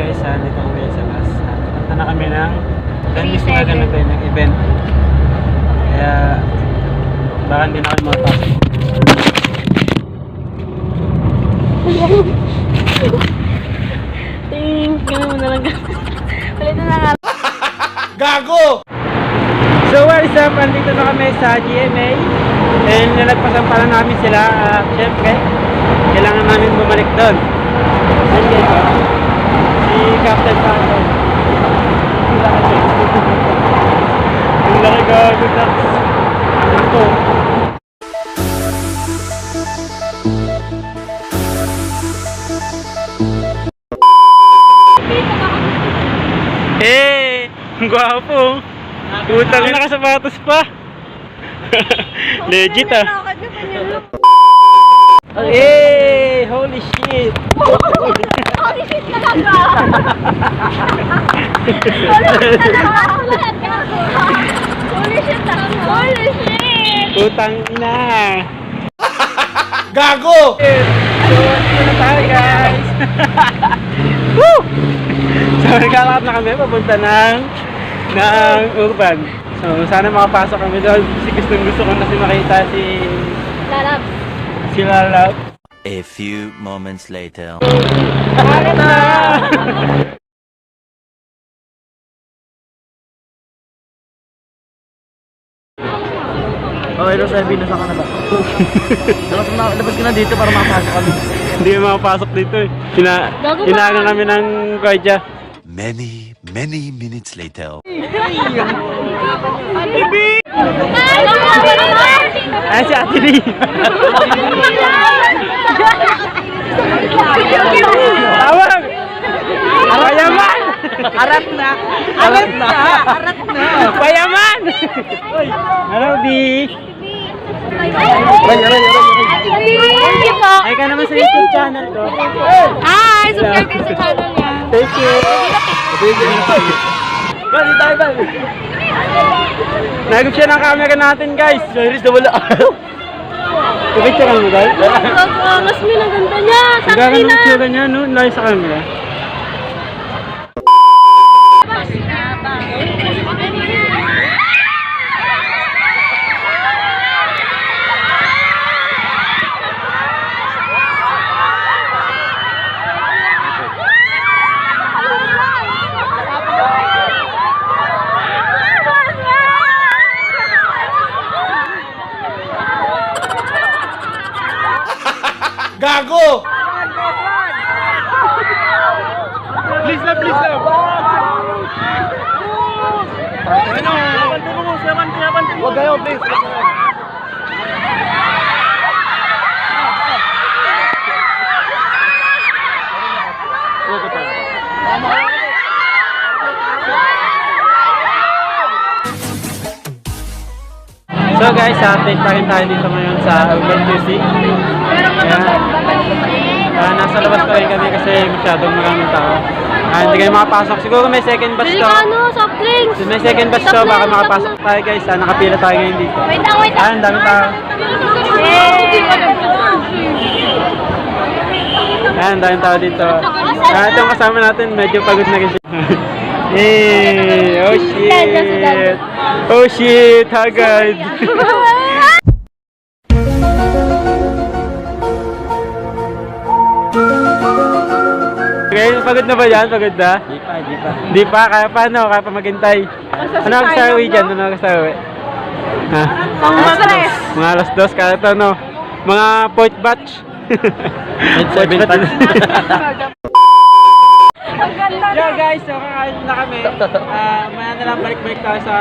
guys, dito kami sa bus. Punta na kami ng miss na ganun tayo ng event. Kaya baka hindi na kami makapasok. Gano'n mo na lang. Palitan na nga. Gago! So what is up? Andito na kami sa GMA. And nalagpasan pala namin sila. Siyempre, kailangan namin bumalik doon. Si Captain Paco. Ang laki gago tax. Ito. Ang gwapo. Utang na nakasapatos pa. Legit ah. Hey, holy shit. Holy shit talaga. Holy shit talaga. Holy shit talaga. Holy shit. Utang na. Gago. So, ito na tayo guys. Woo! So, naglalakad na kami papunta ng Urban. So, sana makapasok kami doon kasi gusto ko na makita si Lalab. Si Lalab. A few moments later. Bakit na? Okay, no, sabi, nasa ka na ba? Labas ka na dito para makapasok kami. Hindi makapasok dito eh. Hinahagan kami ng guardia. Many minutes later. Ay, si Ate Lee. Tawag! Payaman! Arat na! Arat na! Arat na! Payaman! Hello, Di. Thank you po. Ay ka naman sa YouTube channel ko. Hi! Subscribe kayo sa channel niya. Thank you. Bali tayo, bali! Nagip siya ng camera natin, guys. Iris na wala. Pipicture mo, guys. Mas minaganda niya. Ang ganda ng picture niya, no? Layo sa camera. Gago! Please lang, please lang. Huwag kayo, please. So guys, update pa rin tayo dito ngayon sa Urban QC. Nasa labas pa rin kami kasi masyadong maraming tao. Hindi kayo makapasok. Siguro may second batch to. Soft drinks. May second batch to, baka makapasok tayo guys. Nakapila tayo ngayon dito. Wait lang. Ang dami tao. Ang daming tao dito. Itong kasama natin, medyo pagod na rin siya. Hey, oh shit! Oh shit, hagad! Okay, pagod na ba yan? Pagod na? Di pa. Kaya paano? Kaya pa maghintay. Ano ang gusto uwi dyan? Ano ang gusto uwi? Ha? Mga alas dos. Kaya ito, no? Mga fourth batch. Fourth batch. Yeah guys, so kakain na kami. Maya na lang balik-balik tayo sa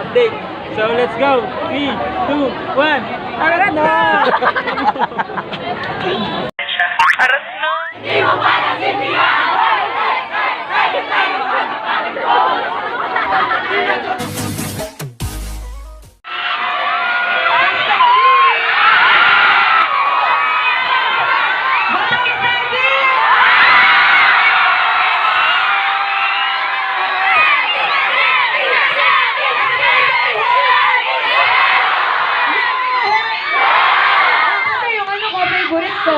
update. So let's go. 3, 2, 1. Arat na! Arat na! Hindi mo pa nasindihan! Favorite ko.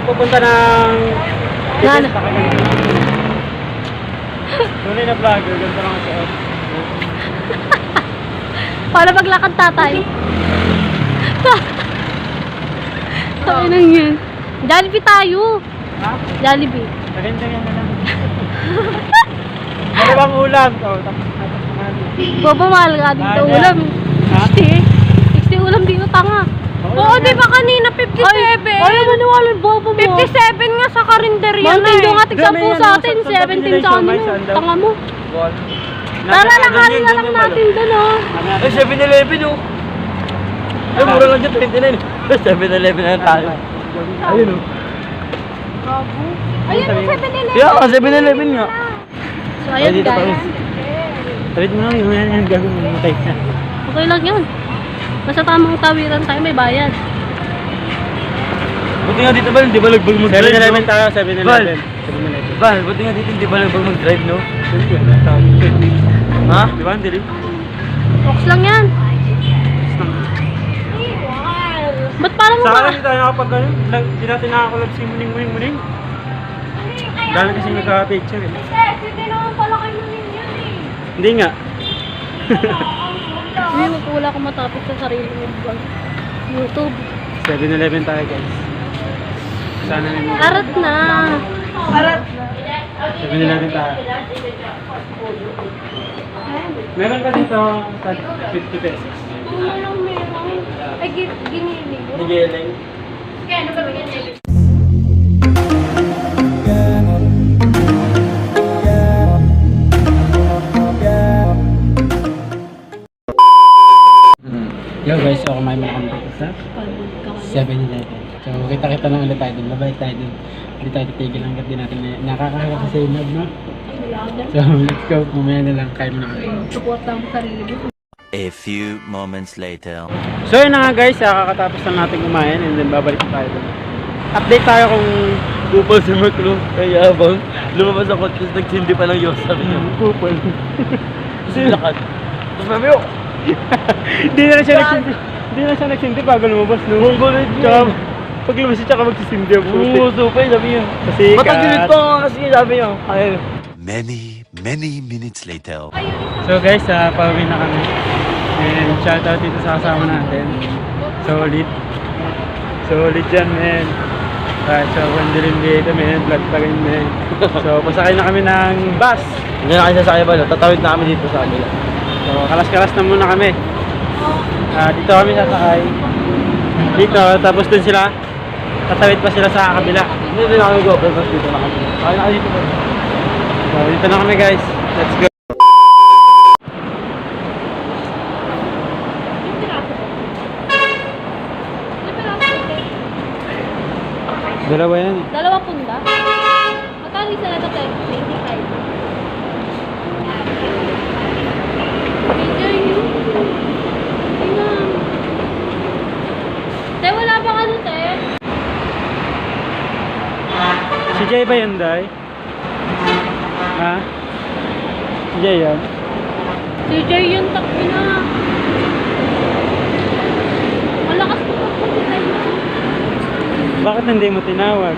pupunta ng... Ano? Tunay na vlogger, ganito lang ako. Para maglakad tatay. Tayo nang yun. Jollibee tayo. Ha? Jollibee. Ganyan na lang. Ano bang ulam? Oh, tapos naman. Bobo, mahal ka dito Ano? ulam. Ha? 60 ulam dito, tanga. Oo, di ba kanina 57? Ay, maniwala, bobo mo. 57 nga sa karinderya na eh. Nga tig 10 sa atin, 17 sa ano. Tanga mo. Tara, lakarin na lang natin dun, oh. Ay, 7-Eleven oh. Ay, mura lang dyan, 29. 7-Eleven na tayo. Ayun oh. Ayun, 7-Eleven. Yeah, 7-Eleven nga. So, ayun Ay, dito pa guys. rin. Tawid mo lang yun, yan gagawin mo tayo na. Okay lang yun. Basta tamang tawiran tayo, may bayad. Buti nga dito ba, di ba lagbag mag-drive? 7-Eleven tayo, 7-Eleven. Val. 7-Eleven. Val, buti nga dito, di ba lagbag mag-drive, no? Ha? Di ba, Andili? Box lang yan. Ba't parang Sa akin, hindi tayo nakapag ano, hindi natin nakakulab si muning-muning-muning. Dahil kasi nagka-picture eh. Hindi naman pala kayo yan eh. Hindi nga. Hindi, wala akong matapos sa sarili mo vlog. YouTube. 7-Eleven tayo guys. Sana may mga... Arat na. 7-Eleven tayo. Meron ka dito 50 pesos. Anong meron? Ay, giniling. Nigeling. Kaya ano ba ganyan? Yo guys, so kumain mo na kami dito sa 7-Eleven. So kita-kita lang ulit tayo dun. Mabait tayo dun. Hindi tayo titigil hanggat di natin nakakaharap sa Zainab, no? So let's go. Mamaya na lang. Kain mo na kami. Support lang sa sarili mo. A few moments later. So yun na nga guys, kakatapos lang natin kumain and then babalik na tayo dun. Update tayo kung Kupal si Mark, no? Kaya abang, lumabas ako tapos nagsindi pa ng Diyos, sabi niya. kupal. Kasi lakad. Tapos mami, oh! Hindi na siya nagsindi. Hindi na siya nagsindi bago lumabas, no? Mongoloid Tsaka, niya. pag lumabas siya, tsaka magsisindi ang puti. Oo, supay, sabi niya. Kasi Matagilit pa nga kasi sabi niya. Ayun. Many minutes later. So guys, pauwi na kami. And shoutout dito sa kasama natin. Solid. Solid dyan, men. So, wandirin dito, men. Vlog pa rin, men. So, pasakay na kami ng bus. Hindi na kayo sasakay ba, no? Tatawid na kami dito sa kabila. So, kalas-kalas na muna kami. Dito kami sasakay. Dito, tapos dun sila. Tatawid pa sila sa kabila. Hindi na kami go, pero dito na kami. Kaya na kayo dito ba? So, dito na kami, guys. Let's go. Dalawa yan eh. Dalawa punda. Magkano isa na ito? 25. Enjoy you. Tingnan. Te, wala bang ano, te? Si Jay ba yun, Day? Ha? Si Jay yan? Si Jay yung takbi na. Malakas po po si Jay. Bakit hindi mo tinawag?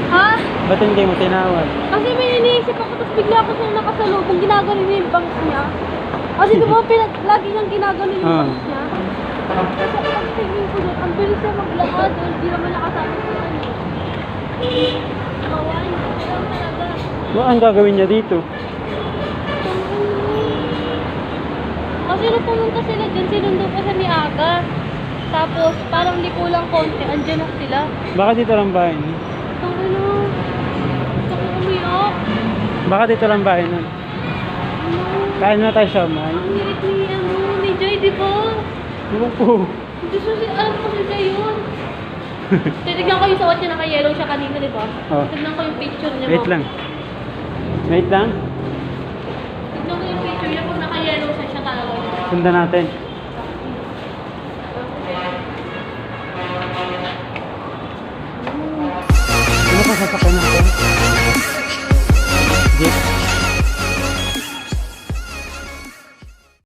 Ha? Ba't hindi mo tinawag? Kasi may iniisip ako, tapos bigla ako siyang nakasalubong, ginagano niya yung bangs niya. Kasi di ba, lagi niyang ginagano yung bangs niya. Kasi ang tingin ko doon, ang bilis niya maglakad, hindi naman nakasama ko yan. Kawain, lang talaga. Ano ang gagawin niya dito? Kasi nung pumunta sila dyan, sinundo ko sa Miaga. Tapos, parang di kulang konti, andyan na sila. Baka dito lang bahay niya? Ang ano, gusto ko umiyak. Baka dito lang bahay nun? Ano, Kain na tayo siya, man. ang hirit ni Joy, di ba? Ano po? Hindi alam ko si Joy yun. Titignan ko yung suot niya, naka-yellow siya kanina, di ba? Oh. Tignan ko yung picture niya. Wait lang. Wait lang. Tignan ko yung picture niya kung naka-yellow siya talaga. Sundan natin. Ano pa sasakyan natin?